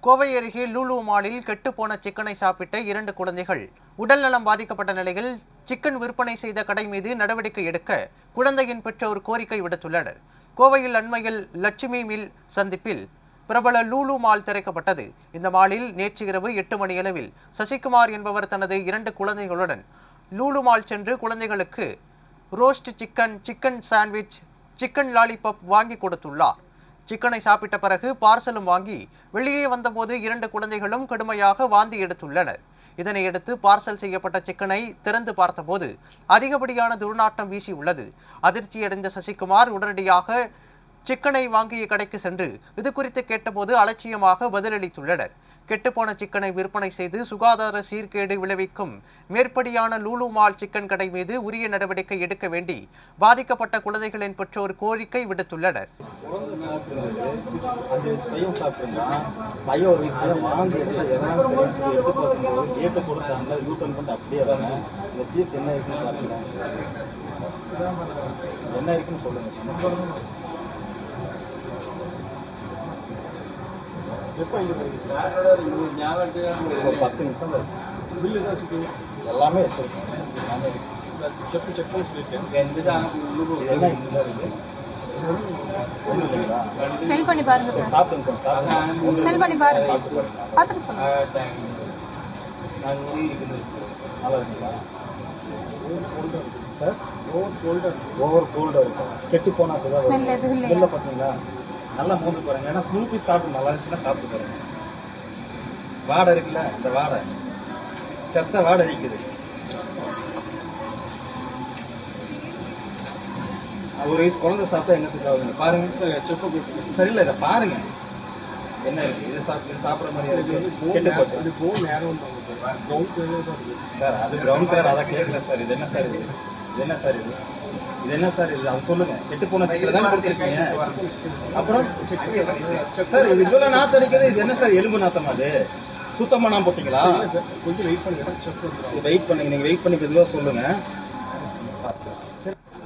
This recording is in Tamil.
கோவை அருகே லூலு மாலில் கெட்டுப்போன சிக்கனை சாப்பிட்ட 2 குழந்தைகள் உடல்நலம் பாதிக்கப்பட்ட நிலையில் சிக்கன் விற்பனை செய்த கடை மீது நடவடிக்கை எடுக்க குழந்தையின் பெற்றோர் கோரிக்கை விடுத்துள்ளனர். கோவையில் அண்மையில் லட்சுமி மில் சந்திப்பில் பிரபல லூலு மால் திறக்கப்பட்டது. இந்த மாலில் நேற்று இரவு 8 மணியளவில் சசிகுமார் என்பவர் தனது 2 குழந்தைகளுடன் லூலு மால் சென்று குழந்தைகளுக்கு roast chicken, chicken sandwich, chicken lollipop வாங்கி கொடுத்துள்ளார். சிக்கனை சாப்பிட்ட பிறகு பார்சலும் வாங்கி வெளியே வந்தபோது 2 குழந்தைகளும் கடுமையாக வாந்தி எடுத்துள்ளனர். இதனையடுத்து பார்சல் செய்யப்பட்ட சிக்கனை திறந்து பார்த்தபோது அதிகப்படியான துர்நாற்றம் வீசியுள்ளது. அதிர்ச்சியடைந்த சசிகுமார் உடனடியாக சிக்கனை வாங்கிய கடைக்கு சென்று இது குறித்து கேட்டபோது அலட்சியமாக பதிலளித்துள்ளனர். கெட்டுப்போன சிக்கனை விற்பனை செய்து சுகாதார சீர்கேடு விளைவிக்கும் மேற்படியான லூலு மால் சிக்கன் கடை மீது உரிய நடவடிக்கை எடுக்க வேண்டி பாதிக்கப்பட்ட குழந்தைகளின் பெற்றோர் கோரிக்கை விடுத்துள்ளனர். எப்போ இங்கே ஒரு 10 நிமிஷம் ஆச்சு. பில்லு ஏதாச்சும் எல்லாமே செக் பண்ணி சொல்லியிருக்கேன். ஸ்மெல் பண்ணி பாருங்க சார். சாப்பிடுங்க ஸ்மெல் பண்ணி பாருங்க. பார்த்துட்டு சொல்லுங்க. நல்லா இருக்குங்களா சார்? ஓவர் கோல்டாக இருக்கும். கெட்டு போனா சொல்லுவாங்க. ஸ்மெல்ல பார்த்தீங்களா? நல்லா மூந்து பாருங்க. ஏன்னா ஃபுல் பீஸ் சாப்பிட்டு நல்லா இருந்துச்சுன்னா சாப்பிட்டு பாருங்க. வாடை இருக்குல்ல, இந்த வாடை செத்த வாடை இருக்குது. ஒரு வயசு குழந்தை சாப்பிட்டா என்னத்துக்கு ஆகுங்க பாருங்க. சரியில்லை, இதை பாருங்க என்ன இருக்கு. இதை சாப்பிட்ற மாதிரி இருக்கு. கெட்டு போச்சு சார். அது ப்ரௌன் கலர், அதை கேட்கல சார். இது என்ன சார்? இது என்ன சார்? இது என்ன சார்? இது அதை சொல்லுங்க. கெட்டு போன சிக்கன் தான் கொடுத்துருக்கீங்க. அப்புறம் சார் இது இவ்வளோ நாற்றம் அடிக்கிறது. இது என்ன சார்? எலும்பு நாத்தமா? அது சுத்தம் பண்ணாம போட்டீங்களா? கொஞ்சம் வெயிட் பண்ணுங்க. வெயிட் பண்ணுங்க. நீங்க வெயிட் பண்ணி மெதுவாக சொல்லுங்க.